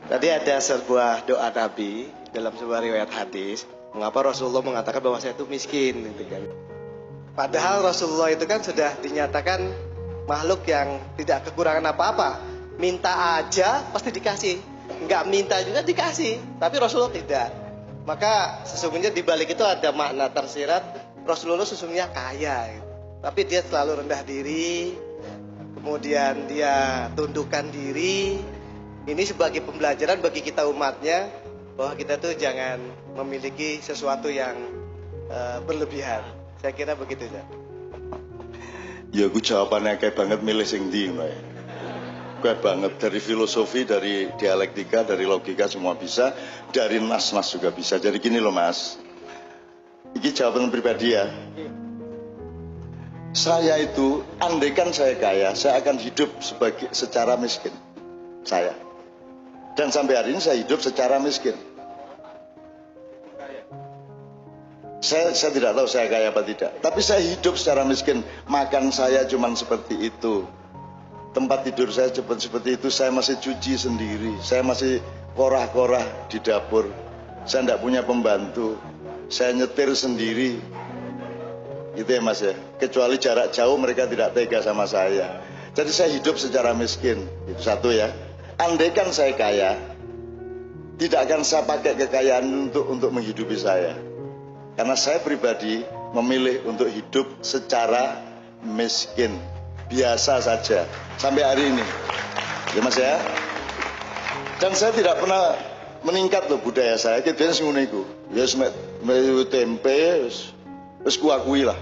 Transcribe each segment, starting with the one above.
Tadi ada sebuah doa Nabi dalam sebuah riwayat hadis, mengapa Rasulullah mengatakan bahwa saya itu miskin gitu kan. Padahal Rasulullah itu kan sudah dinyatakan makhluk yang tidak kekurangan apa-apa. Minta aja pasti dikasih, nggak minta juga dikasih, tapi Rasulullah tidak. Maka sesungguhnya di balik itu ada makna tersirat, Rasulullah sesungguhnya kaya gitu. Tapi dia selalu rendah diri, kemudian dia tundukkan diri. Ini sebagai pembelajaran bagi kita umatnya, bahwa kita tuh jangan memiliki sesuatu yang berlebihan. Saya kira begitu ya. Ya aku jawabannya kayak banget milih sing ndi ngono ya. Kayak banget dari filosofi, dari dialektika, dari logika semua bisa, dari nas-nas juga bisa. Jadi gini loh Mas. Ini jawaban pribadi ya. Saya itu andaikan saya kaya, saya akan hidup secara miskin. Saya. Dan sampai hari ini saya hidup secara miskin. Saya tidak tahu saya kaya apa tidak. Tapi saya hidup secara miskin. Makan saya cuman seperti itu. Tempat tidur saya seperti itu. Saya masih cuci sendiri. Saya masih korah-korah di dapur. Saya tidak punya pembantu. Saya nyetir sendiri. Gitu ya Mas ya. Kecuali jarak jauh mereka tidak tega sama saya. Jadi saya hidup secara miskin. Itu satu ya. Andaikan saya kaya, tidak akan saya pakai kekayaan untuk menghidupi saya. Karena saya pribadi memilih untuk hidup secara miskin, biasa saja sampai hari ini, ya Mas ya. Dan saya tidak pernah meningkat loh budaya saya. Kita ngono iku, ya tempe, wis kuakui lah,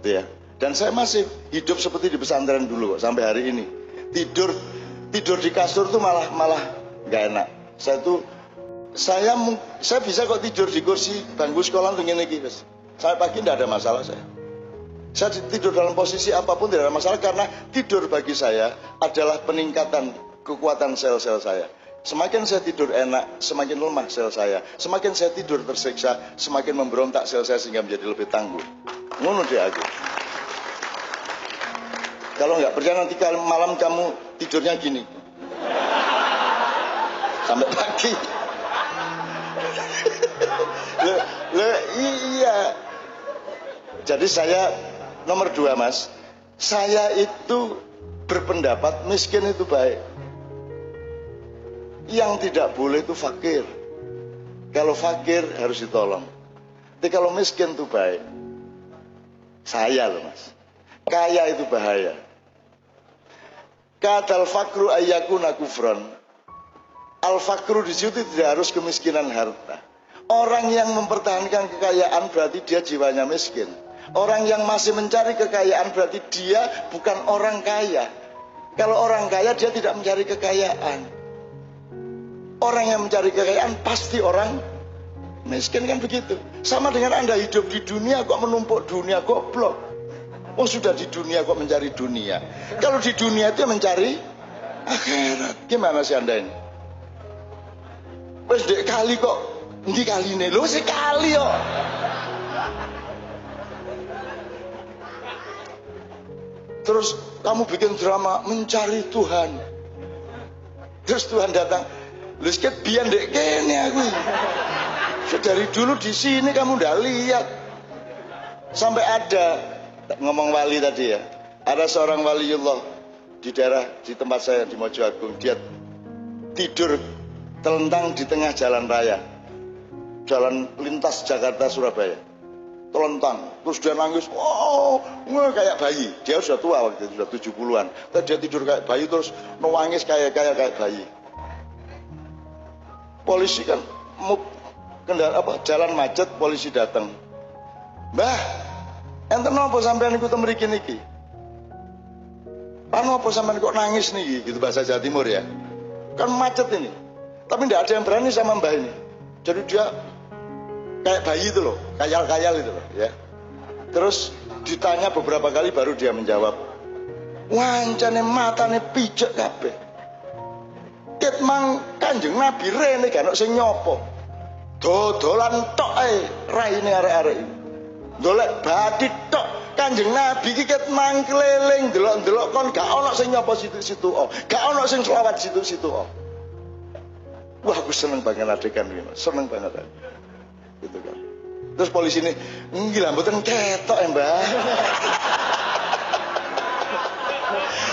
ya. Dan saya masih hidup seperti di pesantren dulu kok, sampai hari ini. Tidur di kasur tuh malah nggak enak. Saya bisa kok tidur di kursi bangku sekolah tuh gini gitu. Sampai pagi tidak ada masalah saya. Saya tidur dalam posisi apapun tidak ada masalah, karena tidur bagi saya adalah peningkatan kekuatan sel-sel saya. Semakin saya tidur enak, semakin lemah sel saya. Semakin saya tidur tersiksa, semakin memberontak sel saya sehingga menjadi lebih tangguh. Ngono dia aku. Kalau nggak percaya nanti malam kamu tidurnya gini sampai pagi. Iya. Jadi saya nomor 2 Mas, saya itu berpendapat miskin itu baik. Yang tidak boleh itu fakir. Kalau fakir harus ditolong. Tapi kalau miskin itu baik. Saya loh Mas, kaya itu bahaya. Kadal fakru ayyakuna kufron. Al fakru di situ tidak harus kemiskinan harta. Orang yang mempertahankan kekayaan berarti dia jiwanya miskin. Orang yang masih mencari kekayaan berarti dia bukan orang kaya. Kalau orang kaya dia tidak mencari kekayaan. Orang yang mencari kekayaan pasti orang miskin, kan begitu. Sama dengan Anda hidup di dunia kok menumpuk dunia, goblok. Oh sudah di dunia kok mencari dunia. Kalau di dunia itu mencari akhirat. Gimana sih Anda ini? Wes dek kali kok, ndi kali ini? Lo sekali kok. Terus kamu bikin drama mencari Tuhan. Terus Tuhan datang. Lu sket biar dek kene aku. Dari dulu di sini kamu udah lihat. Sampai ada ngomong wali tadi ya, ada seorang waliullah di daerah di tempat saya di Mojo Agung. Dia tidur telentang di tengah jalan raya, jalan lintas Jakarta Surabaya, telentang. Terus dia nangis, wow, kayak bayi. Dia sudah tua waktu itu, sudah 70-an. Tapi dia tidur kayak bayi, terus nangis kayak bayi. Polisi kan jalan macet, polisi datang. Mbah, enten apa sampean iku mriki niki? Anu apa sampean kok nangis niki? Gitu bahasa Jawa Timur ya. Kan macet ini. Tapi tidak ada yang berani sama mbah ini. Jadi dia kayak bayi itu loh, kayal-kayal itu loh ya. Terus ditanya beberapa kali baru dia menjawab. Wancane matane pijek kabeh. Ket mang Kanjeng Nabi rene gak ono sing nyopo. Dodolan tok ae raine arek-arek iki. Dolek bathik tok. Kanjeng Nabi iki ket mang keliling delok-delok kon gak ono sing nyopo situ-situ. Gak ono sing selawat situ-situ. Wah, aku seneng banget adegan ini, Mas. Seneng banget. Gitu kan. Terus polisi ini, gila, mboten ketok ya, Mbah.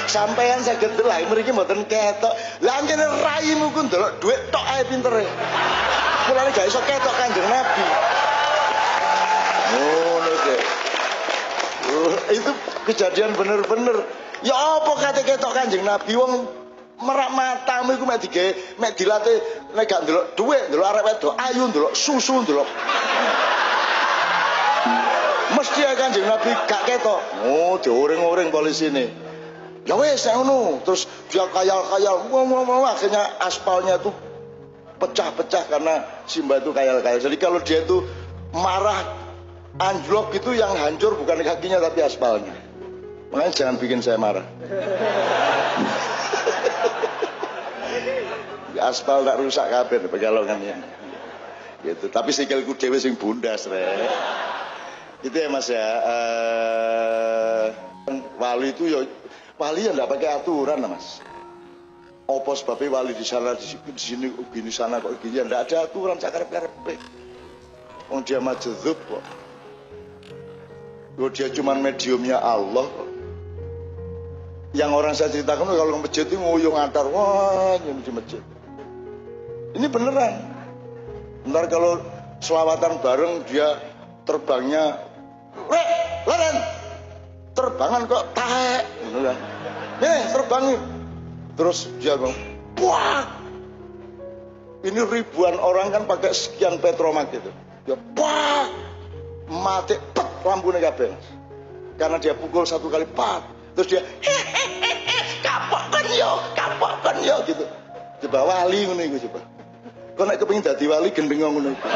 Sampeyan saged delok mriki mboten ketok. Lah anjene raimu ku ndelok dhuwit tok ae pintere. Mulane gak iso ketok Kanjeng Nabi. Ngono sih. Itu kejadian bener-bener. Ya apa kate ketok Kanjeng Nabi wong merak matamu iku mek digawe mek dilatih nek gak ndelok dhuwit, ndelok arek wedok ayu, ndelok susu, ndelok. Mesti ya Kanjeng Nabi gak ketok. Oh, dioring-oring polisi ini. Ya wes ngono, terus dia kayal-kayal, akhirnya aspalnya itu pecah-pecah karena si Mbak itu kayal-kayal. Jadi kalau dia itu marah anjlok itu yang hancur bukan kakinya tapi aspalnya. Makanya jangan bikin saya marah. Aspal tak rusak kabeh pegalongannya. Gitu. Tapi sikilku dhewe sing bundas rek. Itu ya Mas ya. Wali itu ya wali yang tidak pakai aturan lah Mas. Apa sebabnya wali di sana di sini gini sana kok gini, tidak ada aturan cakarep-karepe. Oh dia majdzub kok. Oh dia cuma mediumnya Allah kok. Yang orang saya ceritakan kalau ke masjid itu nguyung antar, wah ini di masjid. Ini beneran. Bentar kalau selawatan bareng dia terbangnya, leren. Terbangan kok taek gitu kan. Terbang nih. Terus dia bilang, wah. Ini ribuan orang kan pakai sekian petromak gitu. Dia wah. Mati pet lampunya kabeh. Karena dia pukul satu kali pat. Terus dia kapokkan yo gitu. Coba wali ngono iku coba. Kok nek kepengin dadi wali gendeng ngono iku.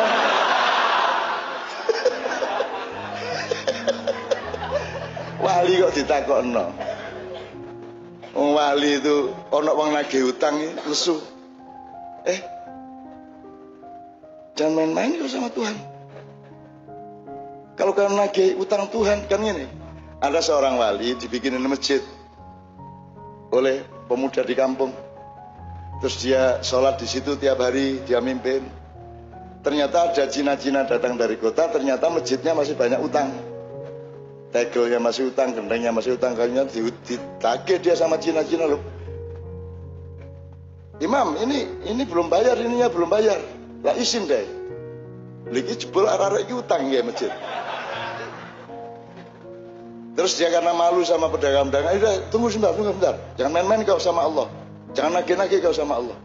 Wali kok ditakokno. Wong wali itu ana wong nagih utang lesu. Jangan main-main kalau sama Tuhan. Kalau kalian nagih utang Tuhan kan ini. Ada seorang wali dibikinin masjid oleh pemuda di kampung. Terus dia sholat di situ tiap hari, dia mimpin. Ternyata ada Cina-Cina datang dari kota, ternyata masjidnya masih banyak utang. Tegelnya masih utang, gendengnya masih utang, kayaknya ditagih dia sama Cina-Cina loh. Imam, ini belum bayar, ininya belum bayar. Lah izin deh. Lagi jebol arah-arah ini utang ya masjid. Terus dia karena malu sama pedagang-pedagang, udah tunggu sebentar. Jangan main-main kau sama Allah. Jangan nagih-nagih kau sama Allah.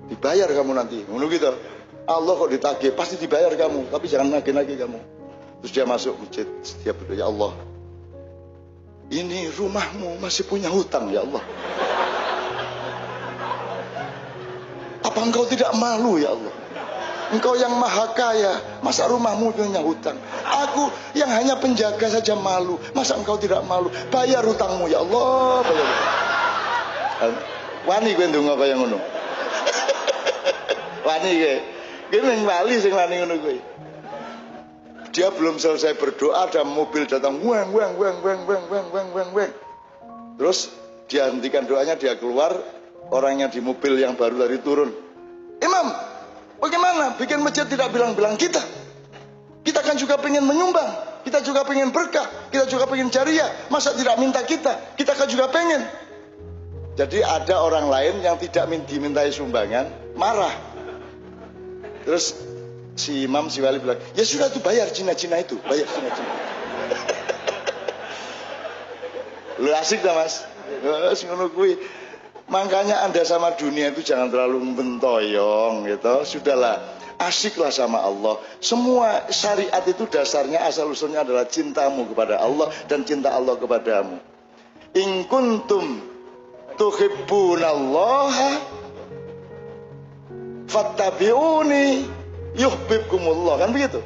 Dibayar kamu nanti. Ngono gitu. Allah kok ditagih, pasti dibayar kamu, tapi jangan nagih-nagih kamu. Terus dia masuk masjid, setiap berdoa, ya Allah, ini rumahmu masih punya hutang ya Allah. Apa engkau tidak malu ya Allah? Engkau yang maha kaya, masa rumahmu punya hutang? Aku yang hanya penjaga saja malu, masa engkau tidak malu? Bayar hutangmu ya Allah. Bayar. Wani kowe ndonga kaya ngono. Wani kowe. Kowe ning wali sing wani ngono kowe. Dia belum selesai berdoa, ada mobil datang, weng. Terus dia hentikan doanya, dia keluar, orangnya di mobil yang baru tadi turun. Imam, bagaimana bikin masjid tidak bilang-bilang kita? Kita kan juga pengen menyumbang, kita juga pengen berkah, kita juga pengen jariah. Masa tidak minta kita? Kita kan juga pengen. Jadi ada orang lain yang tidak dimintai sumbangan, marah. Terus si imam, si wali bilang, ya sudah tuh bayar Cina-Cina itu, bayar Cina-Cina. Lu asik dah mas. Makanya Anda sama dunia itu jangan terlalu mentoyong gitu. Sudahlah, asiklah sama Allah. Semua syariat itu dasarnya asal usulnya adalah cintamu kepada Allah dan cinta Allah kepadamu. In kuntum tuhibbunallaha fattabi'uni yuhibbukumullah, kan begitu.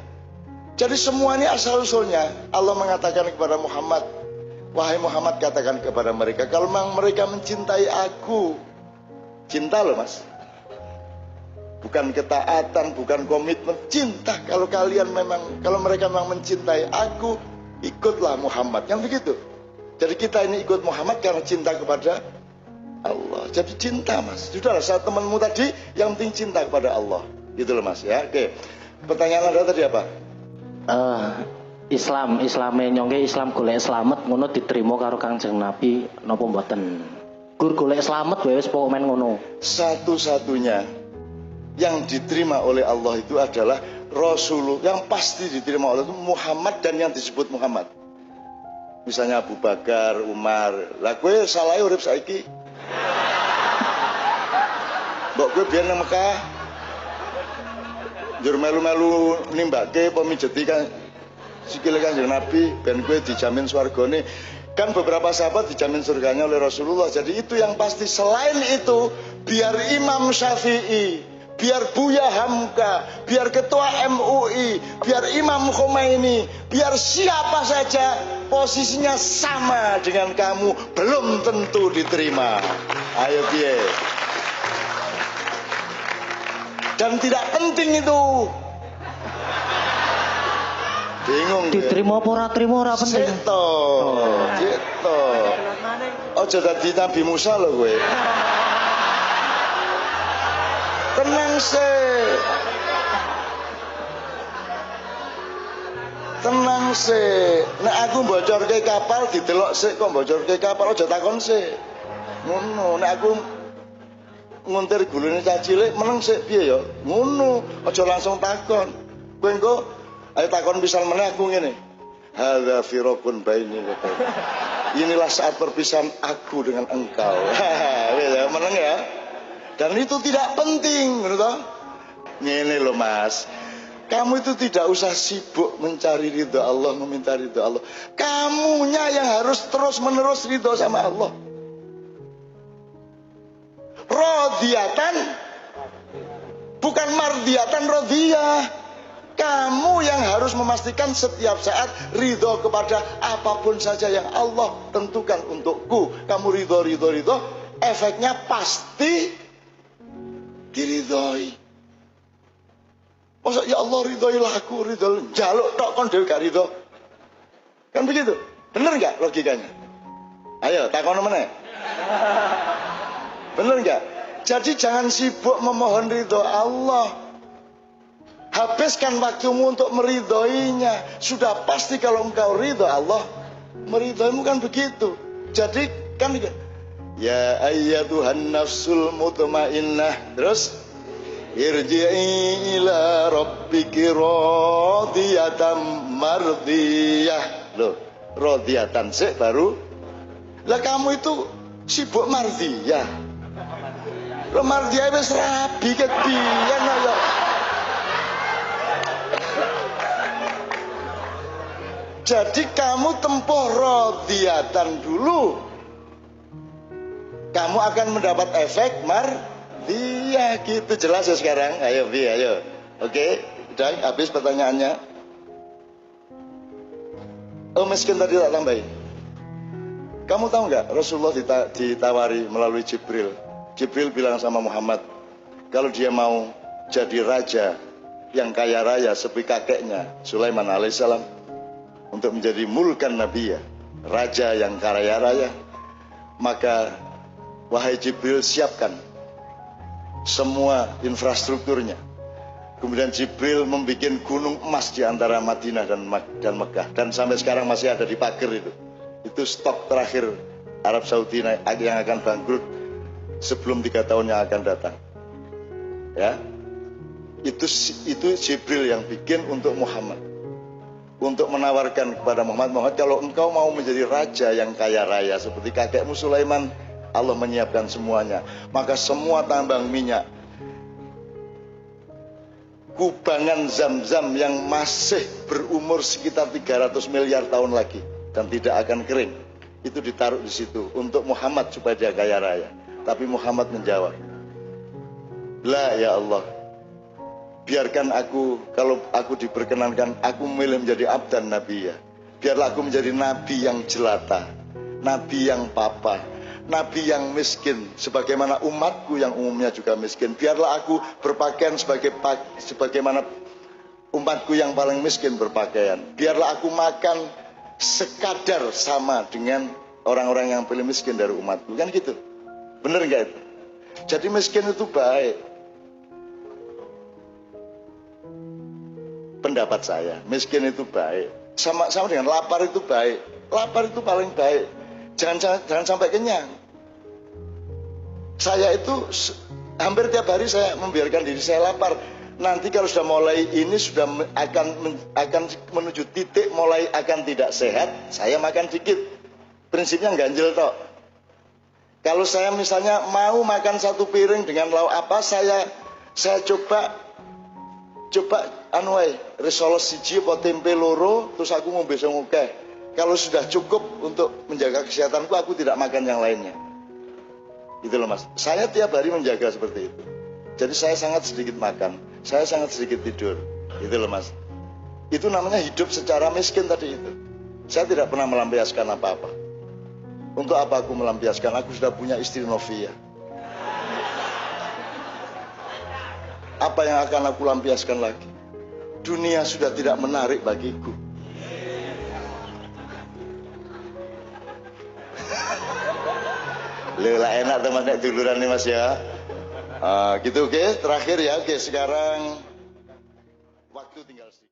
Jadi semua ini asal usulnya Allah mengatakan kepada Muhammad, wahai Muhammad, katakan kepada mereka, kalau memang mereka mencintai aku, cinta loh mas, bukan ketaatan, bukan komitmen, cinta. Kalau mereka memang mencintai aku, ikutlah Muhammad, yang begitu. Jadi kita ini ikut Muhammad karena cinta kepada Allah. Jadi cinta mas. Sudahlah, saat temanmu tadi yang penting cinta kepada Allah. Gitu loh mas ya. Oke. Pertanyaan Anda tadi apa? Islame nyongke Islam golek slamet ngono diterima karo Kanjeng Nabi napa mboten? Gur golek slamet wae wis pokoke men ngono. Satu-satunya yang diterima oleh Allah itu adalah Rasulullah, yang pasti diterima oleh itu Muhammad dan yang disebut Muhammad. Misalnya Abu Bakar, Umar. Lah kowe salah urip saiki. Mbok kowe biyen nang Mekah njur melu-melu nimbake pemijeti kan sikile Kanjeng Nabi ben kowe dijamin swargane. Kan beberapa sahabat dijamin surganya oleh Rasulullah. Jadi itu yang pasti. Selain itu, biar Imam Syafi'i, biar Buya Hamka, biar Ketua MUI, biar Imam Khomeini, biar siapa saja posisinya sama dengan kamu, belum tentu diterima. Ayo piye. Dan tidak penting itu. Bingung Diterima apa ora trima ora penting. Seto. Gitu. Ojo dadi Nabi Musa lho kowe. Tenang sih. Tenang sih. Nek aku bocorke kapal didelok sik kok bocorke kapal aja takon sik. Ngono, nek aku nguntir gulune cah cilik meneng sik piye ya? Ngono, aja langsung takon. Kowe engko ayo takon pisan meneh aku ngene. Hadza firaqun baini wa bain. Inilah saat perpisahan aku dengan engkau. Ya, meneng ya. Dan itu tidak penting, menurut toh? Ngene loh Mas. Kamu itu tidak usah sibuk mencari ridho Allah, meminta ridho Allah. Kamunya yang harus terus-menerus ridho sama Allah. Rodiyatan bukan mardiyatan, rodiyah. Kamu yang harus memastikan setiap saat ridho kepada apapun saja yang Allah tentukan untukku. Kamu ridho, efeknya pasti diridhoi. Masa ya Allah ridhoilah aku, ridho jaluk tok kon dhewe gak ridho. Kan begitu? Bener nggak logikanya? Ayo takon meneh. Bener nggak? Jadi jangan sibuk memohon ridho Allah. Habiskan waktumu untuk meridhoinya. Sudah pasti kalau engkau ridho Allah meridhoimu, kan begitu. Jadi kan ya ayyatuhan nafsul mutmainnah. Terus irji'i ila rabbiki radiyatan mardiyah. Loh, radiyatan sik baru. Lah kamu itu sibuk mardiyah. Lo mardiyah wis rabi kebiyen ya. Jadi kamu tempuh rodiyatan dulu, kamu akan mendapat efek mardiyah. Gitu, jelas ya sekarang? Ayo Bi, ayo. Oke, udah habis pertanyaannya. Oh miskin tadi tak tambahin. Kamu tahu nggak Rasulullah ditawari melalui Jibril. Jibril bilang sama Muhammad, kalau dia mau jadi raja yang kaya raya seperti kakeknya Sulaiman alaihissalam, untuk menjadi mulkan Nabi ya, raja yang kaya raya, maka wahai Jibril siapkan semua infrastrukturnya. Kemudian Jibril membuat gunung emas di antara Madinah dan Mekah, dan sampai sekarang masih ada di pagar itu. Itu stok terakhir Arab Saudi yang akan bangkrut sebelum 3 tahun yang akan datang. Ya, itu Jibril yang bikin untuk Muhammad, untuk menawarkan kepada Muhammad, kalau engkau mau menjadi raja yang kaya raya seperti kakekmu Sulaiman, Allah menyiapkan semuanya. Maka semua tambang minyak, kubangan Zam-Zam yang masih berumur sekitar 300 miliar tahun lagi dan tidak akan kering, itu ditaruh di situ untuk Muhammad supaya dia kaya raya. Tapi Muhammad menjawab, la ya Allah, biarkan aku, kalau aku diperkenankan, aku memilih menjadi abdan Nabi ya. Biarlah aku menjadi Nabi yang jelata, Nabi yang papa, Nabi yang miskin, sebagaimana umatku yang umumnya juga miskin. Biarlah aku berpakaian sebagaimana umatku yang paling miskin berpakaian. Biarlah aku makan sekadar sama dengan orang-orang yang paling miskin dari umatku. Kan gitu. Bener nggak itu? Jadi miskin itu baik. Pendapat saya, miskin itu baik. Sama dengan lapar itu baik. Lapar itu paling baik. Jangan sampai kenyang. Saya itu hampir tiap hari saya membiarkan diri saya lapar. Nanti kalau sudah mulai ini sudah akan menuju titik mulai akan tidak sehat, saya makan dikit. Prinsipnya ganjel tok. Kalau saya misalnya mau makan satu piring dengan lauk apa, saya coba risoles siji apa tempe loro, terus aku ngombe sing akeh. Kalau sudah cukup untuk menjaga kesehatanku, aku tidak makan yang lainnya. Gitu loh Mas. Saya tiap hari menjaga seperti itu. Jadi saya sangat sedikit makan, saya sangat sedikit tidur. Gitu loh Mas. Itu namanya hidup secara miskin tadi itu. Saya tidak pernah melampiaskan apa-apa. Untuk apa aku melampiaskan? Aku sudah punya istri Novia. Apa yang akan aku lampiaskan lagi? Dunia sudah tidak menarik bagiku. Lelah enak teman nek duluran nih Mas ya. Gitu oke. Terakhir ya, oke. Sekarang waktu tinggal sedikit.